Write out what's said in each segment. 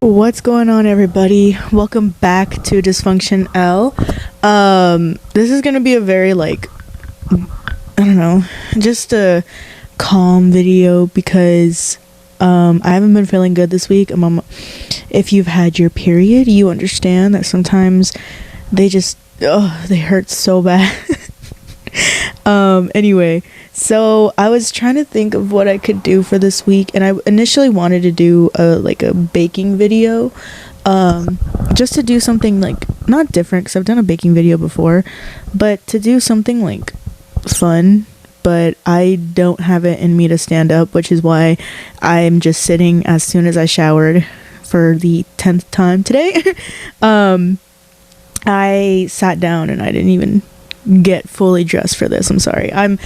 What's going on, everybody? Welcome back to DysfunctionElle. This is gonna be a very just a calm video because I haven't been feeling good this week. If you've had your period, you understand that sometimes they hurt so bad. Anyway, so I was trying to think of what I could do for this week, and I initially wanted to do a baking video, just to do something not different, because I've done a baking video before, but to do something fun. But I don't have it in me to stand up, which is why I'm just sitting as soon as I showered for the 10th time today. I sat down and I didn't even get fully dressed for this. I'm sorry. I'm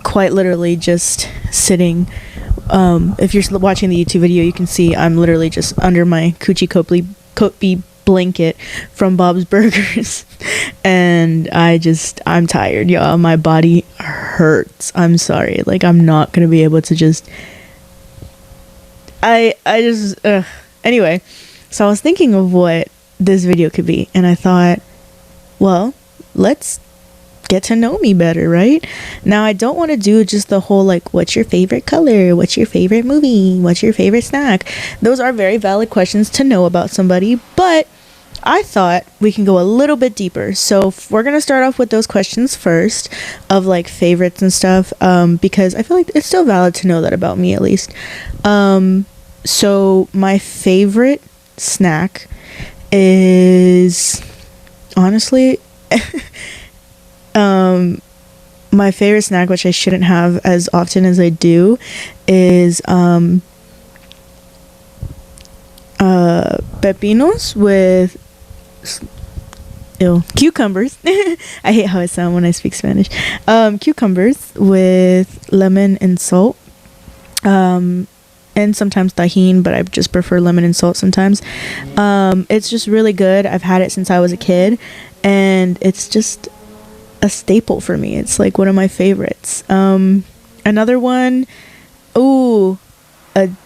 quite literally just sitting. If you're watching the YouTube video, you can see I'm literally just under my Coochie Copley blanket from Bob's Burgers. And I'm tired, y'all. My body hurts. I'm sorry. I'm not gonna be able to just anyway, so I was thinking of what this video could be, and I thought, well, let's get to know me better, right? Now, I don't want to do just the whole what's your favorite color, what's your favorite movie, what's your favorite snack. Those are very valid questions to know about somebody, but I thought we can go a little bit deeper. So we're gonna start off with those questions first of favorites and stuff, because I feel like it's still valid to know that about me, at least. So my favorite snack is honestly my favorite snack, which I shouldn't have as often as I do, is pepinos with cucumbers. I hate how I sound when I speak Spanish. Cucumbers with lemon and salt, and sometimes tahini, but I just prefer lemon and salt sometimes. It's just really good. I've had it since I was a kid, and it's just a staple for me. It's one of my favorites. Another one, a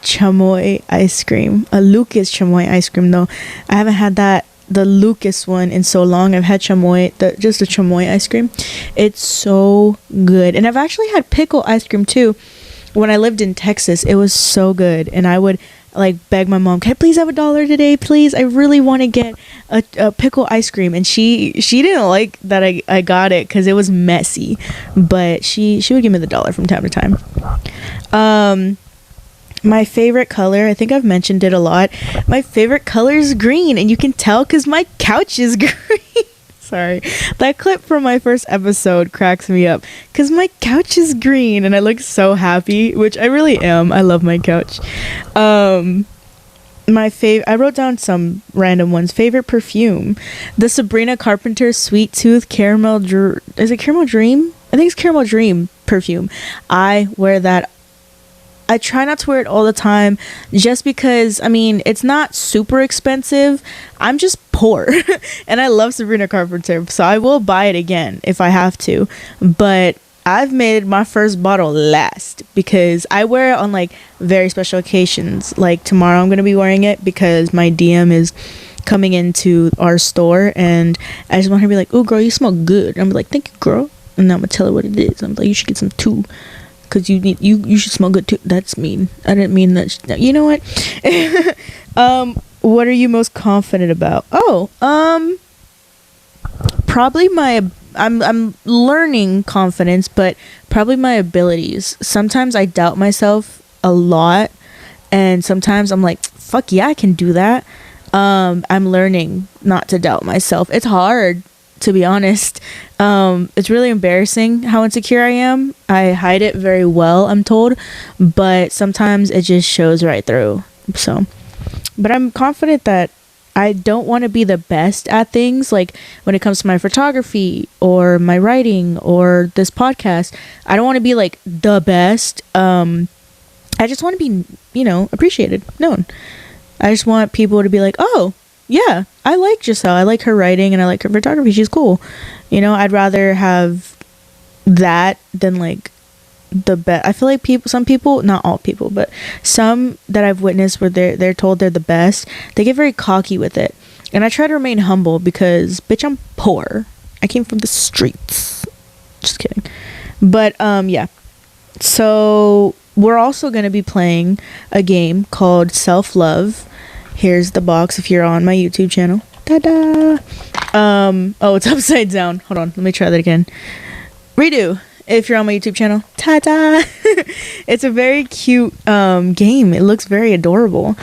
chamoy ice cream, a Lucas chamoy ice cream. Though I haven't had the Lucas one in so long. I've had chamoy, just a chamoy ice cream. It's so good. And I've actually had pickle ice cream too when I lived in Texas. It was so good, and I would beg my mom, can I please have $1 today, please? I really want to get a pickle ice cream. And she didn't like that I got it because it was messy, but she would give me the $1 from time to time. My favorite color, I think I've mentioned it a lot. My favorite color is green, and you can tell because my couch is green. Sorry, that clip from my first episode cracks me up because my couch is green and I look so happy, which I really am. I love my couch. I wrote down some random ones. Favorite perfume, the Sabrina Carpenter Sweet Tooth Caramel is it Caramel Dream? I think it's Caramel Dream perfume. I wear that. I try not to wear it all the time just because, it's not super expensive. I'm just poor and I love Sabrina Carpenter, so I will buy it again if I have to. But I've made my first bottle last because I wear it on very special occasions. Tomorrow I'm going to be wearing it because my DM is coming into our store, and I just want her to be like, "Oh, girl, you smell good." I'm like, "Thank you, girl." And I'm going to tell her what it is. I'm like, "You should get some too. Because you should smell good too." That's mean. I didn't mean that. You know what? What are you most confident about? Probably I'm learning confidence, but probably my abilities. Sometimes I doubt myself a lot, and sometimes I'm like, fuck yeah, I can do that. I'm learning not to doubt myself. It's hard, to be honest. It's really embarrassing how insecure I am. I hide it very well, I'm told, but sometimes it just shows right through. But I'm confident that I don't want to be the best at things. When it comes to my photography or my writing or this podcast, I don't want to be the best. I just want to be, appreciated, known. I just want people to be like, oh yeah, I like Giselle. I like her writing and I like her photography. She's cool. I'd rather have that than the best. I feel like some people, not all people, but some that I've witnessed where they're told they're the best, they get very cocky with it. And I try to remain humble because, bitch, I'm poor. I came from the streets. Just kidding. But yeah. So we're also going to be playing a game called Self-Love. Here's the box if you're on my YouTube channel. Ta-da! Oh, it's upside down. Hold on, let me try that again. Redo. If you're on my YouTube channel. Ta-da! It's a very cute game. It looks very adorable.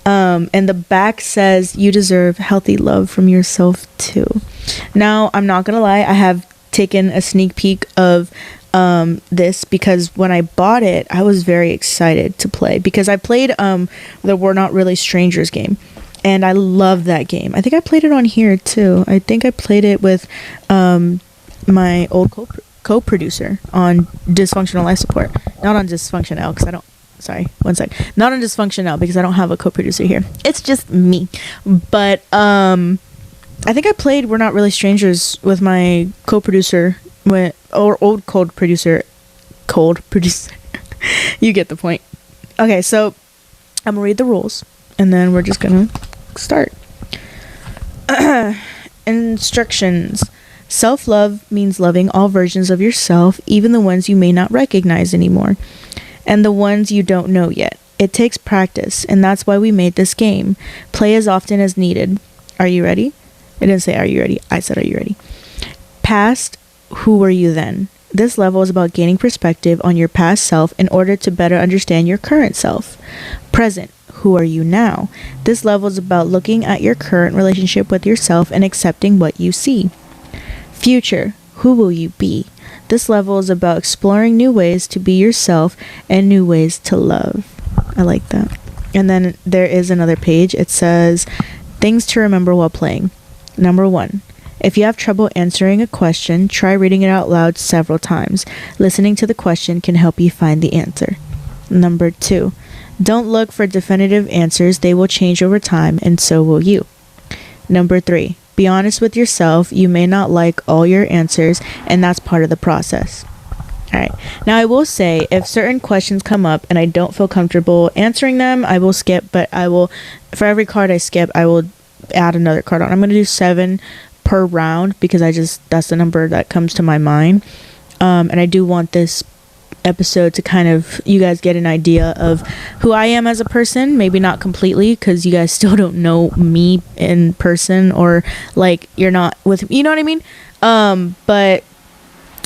And the back says, you deserve healthy love from yourself too. Now, I'm not gonna lie, I have taken a sneak peek of this because when I bought it, I was very excited to play because I played the We're Not Really Strangers game, and I love that game. I think I played it on here too. I think I played it with my old co-producer on Dysfunctional Life Support, not on DysfunctionElle because I don't. Sorry, one sec. Not on Dysfunctional because I don't have a co-producer here. It's just me. But I think I played We're Not Really Strangers with my co-producer, old cold producer. You get the point. Okay, so I'm gonna read the rules, and then we're just gonna start. Instructions. Self-love means loving all versions of yourself, even the ones you may not recognize anymore, and the ones you don't know yet. It takes practice, and that's why we made this game. Play as often as needed. Are you ready? I didn't say are you ready. I said are you ready? Past, who were you then? This level is about gaining perspective on your past self in order to better understand your current self. Present, who are you now? This level is about looking at your current relationship with yourself and accepting what you see. Future, who will you be? This level is about exploring new ways to be yourself and new ways to love. I like that. And then there is another page. It says, things to remember while playing. Number 1. If you have trouble answering a question, try reading it out loud several times. Listening to the question can help you find the answer. Number 2. Don't look for definitive answers. They will change over time, and so will you. Number 3. Be honest with yourself. You may not like all your answers, and that's part of the process. Alright, now I will say, if certain questions come up and I don't feel comfortable answering them, I will skip, but I will, for every card I skip, I will add another card on. I'm going to do 7 per round because that's the number that comes to my mind. And I do want this episode to kind of, you guys get an idea of who I am as a person. Maybe not completely because you guys still don't know me in person, or like you're not with, you know what I mean? But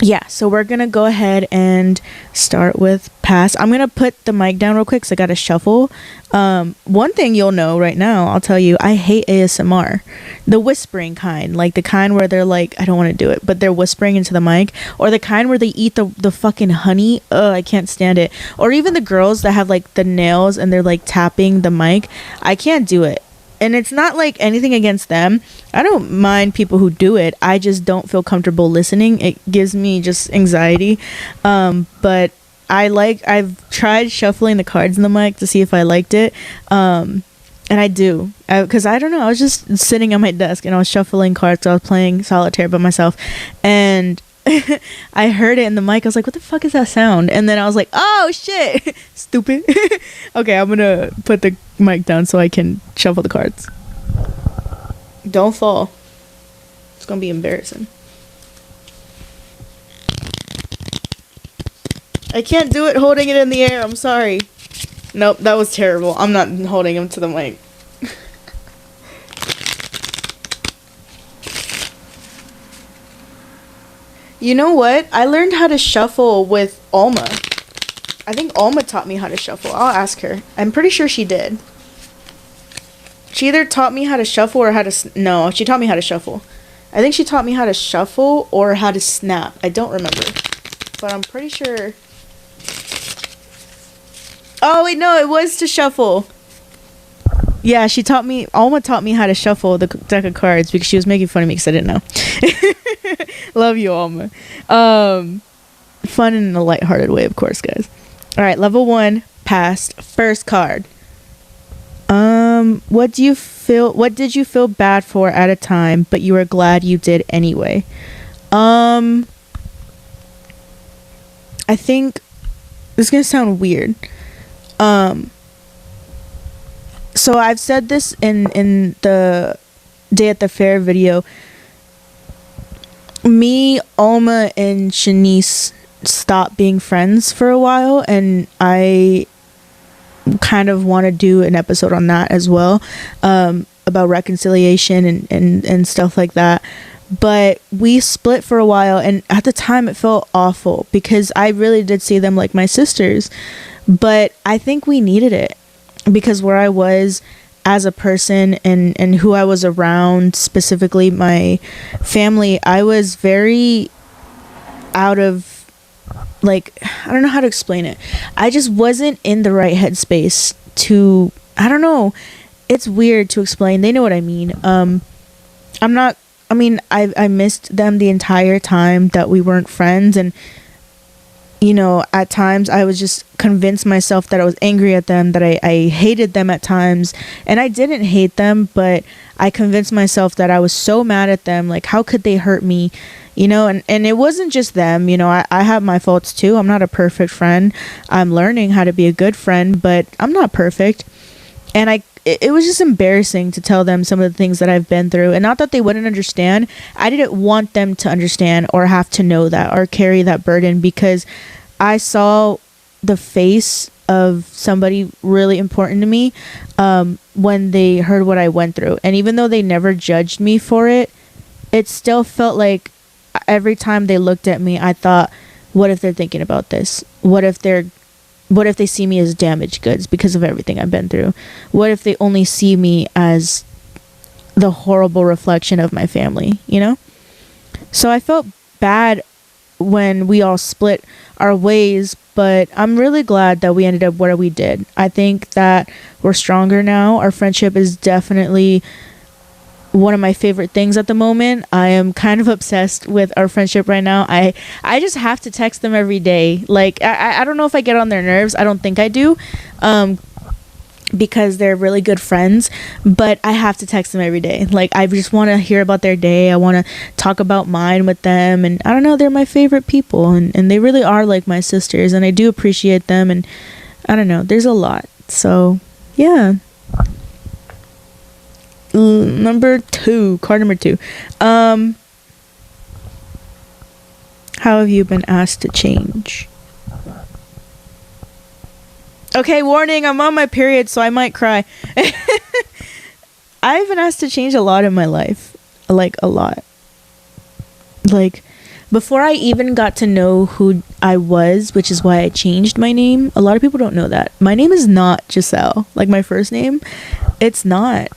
yeah, so we're gonna go ahead and start with pass. I'm gonna put the mic down real quick because I gotta shuffle. One thing you'll know right now, I'll tell you, I hate ASMR. The whispering kind, like the kind where they're like, I don't want to do it, but they're whispering into the mic, or the kind where they eat the fucking honey. I can't stand it. Or even the girls that have like the nails and they're like tapping the mic. I can't do it. And it's not like anything against them. I don't mind people who do it. I just don't feel comfortable listening. It gives me just anxiety. But I've tried shuffling the cards in the mic to see if I liked it. And I do. Because I don't know. I was just sitting at my desk and I was shuffling cards. I was playing solitaire by myself. And I heard it in the mic. I was like, what the fuck is that sound? And then I was like, oh shit, stupid. Okay, I'm gonna put the mic down so I can shuffle the cards. Don't fall. It's gonna be embarrassing. I can't do it holding it in the air. I'm sorry. Nope, that was terrible. I'm not holding him to the mic. You know what? I learned how to shuffle with Alma. I think Alma taught me how to shuffle. I'll ask her. I'm pretty sure she did. She either taught me how to shuffle or how to... No, she taught me how to shuffle. I think she taught me how to shuffle or how to snap. I don't remember. But I'm pretty sure... Oh, wait, no, it was to shuffle. Yeah, Alma taught me how to shuffle the deck of cards because she was making fun of me because I didn't know. Love you, Alma. Fun in a lighthearted way, of course, guys. All right, level 1, passed. First card. What did you feel bad for at a time, but you were glad you did anyway? I think this is gonna sound weird. So I've said this in the Day at the Fair video. Me, Alma, and Shanice stopped being friends for a while, and I kind of want to do an episode on that as well, about reconciliation and stuff like that. But we split for a while, and at the time it felt awful because I really did see them like my sisters, but I think we needed it because where I was as a person and who I was around, specifically my family, I was very out of, like, I don't know how to explain it. I just wasn't in the right headspace to, I don't know, it's weird to explain. They know what I mean. I missed them the entire time that we weren't friends, and you know, at times I was just convinced myself that I was angry at them, that I hated them at times, and I didn't hate them, but I convinced myself that I was so mad at them, like how could they hurt me, you know, and it wasn't just them, you know, I have my faults too. I'm not a perfect friend. I'm learning how to be a good friend, but I'm not perfect, and it was just embarrassing to tell them some of the things that I've been through, and not that they wouldn't understand. I didn't want them to understand or have to know that or carry that burden, because I saw the face of somebody really important to me when they heard what I went through. And even though they never judged me for it, it still felt like every time they looked at me, I thought, what if they're thinking about this? What if they see me as damaged goods because of everything I've been through? What if they only see me as the horrible reflection of my family, you know? So I felt bad when we all split our ways, but I'm really glad that we ended up where we did. I think that we're stronger now. Our friendship is definitely one of my favorite things at the moment. I am kind of obsessed with our friendship right now. I just have to text them every day. Like, I don't know if I get on their nerves. I don't think I do, because they're really good friends, but I have to text them every day. Like, I just want to hear about their day. I want to talk about mine with them, and I don't know, they're my favorite people, and they really are like my sisters, and I do appreciate them, and I don't know, there's a lot. So yeah. Card number two. How have you been asked to change? Okay, warning, I'm on my period, so I might cry. I've been asked to change a lot in my life. Like, a lot. Like, before I even got to know who I was, which is why I changed my name, a lot of people don't know that. My name is not Giselle. Like, my first name, it's not.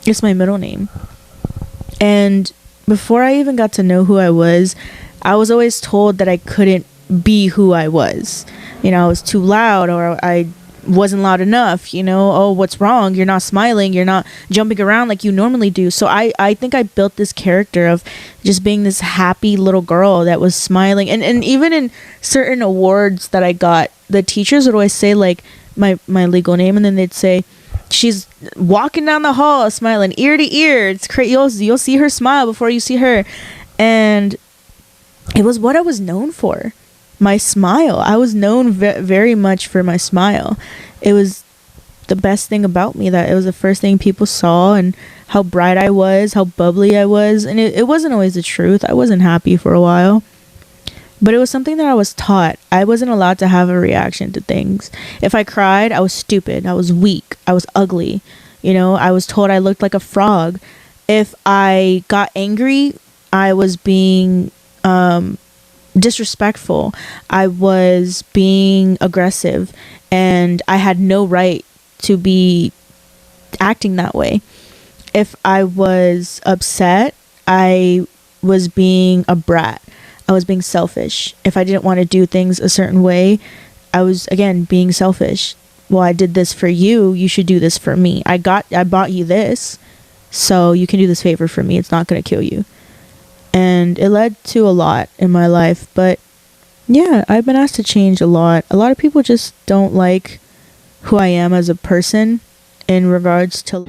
It's my middle name. And before I even got to know who I was always told that I couldn't be who I was. You know, I was too loud, or I wasn't loud enough, you know. Oh, what's wrong? You're not smiling, you're not jumping around like you normally do. So I think I built this character of just being this happy little girl that was smiling. And even in certain awards that I got, the teachers would always say, like, my legal name, and then they'd say, she's walking down the hall smiling ear to ear. It's crazy. You'll see her smile before you see her. And it was what I was known for. My smile. I was known very much for my smile. It was the best thing about me, that it was the first thing people saw, and how bright I was, how bubbly I was. And it wasn't always the truth. I wasn't happy for a while, but it was something that I was taught. I wasn't allowed to have a reaction to things. If I cried, I was stupid. I was weak. I was ugly. You know, I was told I looked like a frog. If I got angry, I was being disrespectful. I was being aggressive, and I had no right to be acting that way. If I was upset, I was being a brat. I was being selfish. If I didn't want to do things a certain way, I was, again, being selfish. Well, I did this for you, you should do this for me. I bought you this, so you can do this favor for me. It's not going to kill you. And it led to a lot in my life. But yeah, I've been asked to change a lot. A lot of people just don't like who I am as a person in regards to